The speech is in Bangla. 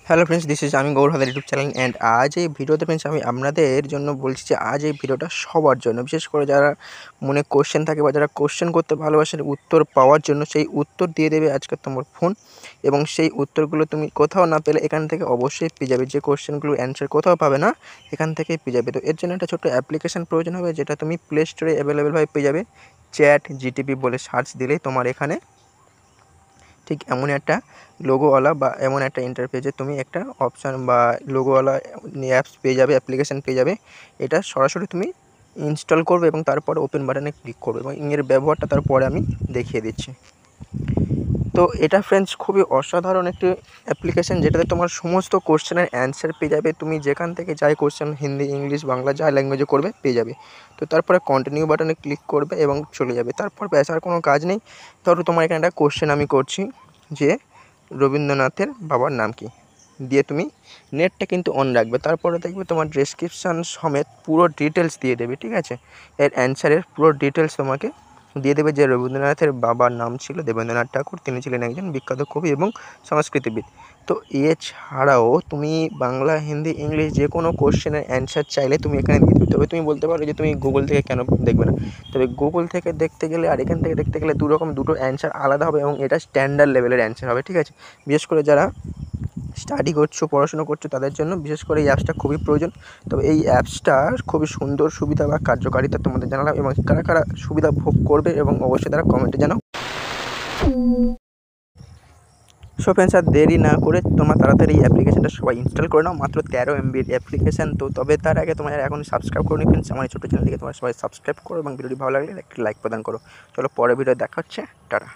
হ্যালো ফ্রেন্ডস, দিস ইজ আমি Gour Haidar YouTube channel and আজ এই ভিডিওতে ফ্রেন্ডস আমি আপনাদের জন্য বলছি যে আজ এই ভিডিওটা সবার জন্য, বিশেষ করে যারা মনে কোশ্চেন থাকে বা যারা কোশ্চেন করতে ভালোবাসেন উত্তর পাওয়ার জন্য। সেই উত্তর দিয়ে দেবে আজকে তোমার ফোন, এবং সেই উত্তরগুলো তুমি কোথাও না পেলে এখান থেকে অবশ্যই পেয়ে যাবে। যে কোশ্চেনগুলো অ্যান্সার কোথাও পাবে না এখান থেকেই পেয়ে যাবে। তো এর জন্য একটা ছোট্ট অ্যাপ্লিকেশান প্রয়োজন হবে, যেটা তুমি প্লে স্টোরে অ্যাভেলেবেলভাবে পেয়ে যাবে। চ্যাট জিটিপি বলে সার্চ দিলেই তোমার এখানে ঠিক এমন একটা লোগোওয়ালা বা এমন একটা ইন্টারফেসে তুমি একটা অপশান বা লোগোওয়ালা অ্যাপস পেয়ে যাবে, অ্যাপ্লিকেশান পেয়ে যাবে। এটা সরাসরি তুমি ইনস্টল করবে এবং তারপরে ওপেন বাটনে ক্লিক করবে, এবং এর ব্যবহারটা তারপরে আমি দেখিয়ে দিচ্ছি। তো এটা ফ্রেন্ডস খুবই অসাধারণ একটি অ্যাপ্লিকেশান, যেটাতে তোমার সমস্ত কোশ্চেনের অ্যান্সার পেয়ে যাবে। তুমি যেখান থেকে যাই কোশ্চেন, হিন্দি, ইংলিশ, বাংলা যা ল্যাঙ্গুয়েজে করবে পেয়ে যাবে। তো তারপরে কন্টিনিউ বাটনে ক্লিক করবে এবং চলে যাবে। তারপর ব্যাস, আর কোনো কাজ নেই। ধরো তোমার এখানে একটা কোশ্চেন আমি করছি যে রবীন্দ্রনাথের বাবার নাম কি, দিয়ে তুমি নেটটা কিন্তু অন রাখবে। তারপরে দেখবে তোমার ডেসক্রিপশান সমেত পুরো ডিটেলস দিয়ে দেবে, ঠিক আছে? এর অ্যান্সারের পুরো ডিটেলস তোমাকে দিয়ে দেবে, যে রবীন্দ্রনাথের বাবার নাম ছিল দেবেন্দ্রনাথ ঠাকুর, তিনি ছিলেন একজন বিখ্যাত কবি এবং সংস্কৃতিবিদ। তো এছাড়াও তুমি বাংলা, হিন্দি, ইংলিশ যে কোনো কোশ্চেনের অ্যান্সার চাইলে তুমি এখানে দিয়ে দেবে। তবে তুমি বলতে পারো যে তুমি গুগল থেকে কেন দেখবে না? তবে গুগল থেকে দেখতে গেলে আর এখান থেকে দেখতে গেলে দুটো অ্যান্সার আলাদা হবে, এবং এটা স্ট্যান্ডার্ড লেভেলের অ্যান্সার হবে, ঠিক আছে? বিশেষ করে যারা স্টাডি করছো, পড়াশুনো করছো, তাদের জন্য বিশেষ করে এই অ্যাপসটা খুবই প্রয়োজন। তবে এই অ্যাপসটার খুবই সুন্দর সুবিধা বা কার্যকারিতা তোমাদের জানালাম, এবং কারা কারা সুবিধা ভোগ করবে এবং অবশ্যই তারা কমেন্টে জানাও। সো ফ্রেন্ডস, আর দেরি না করে তোমরা তাড়াতাড়ি এই অ্যাপ্লিকেশানটা সবাই ইনস্টল করে নাও। মাত্র 13 MB অ্যাপ্লিকেশান। তো তবে তার আগে তোমার এখন সাবস্ক্রাইব করে নিই ফ্রেন্ডস, আমার এই ছোটো চ্যানেলটিকে তোমরা সবাই সাবস্ক্রাইব করো এবং ভিডিওটি ভালো লাগলে একটি লাইক প্রদান করো। চলো পরের ভিডিও দেখা হচ্ছে, টাটা।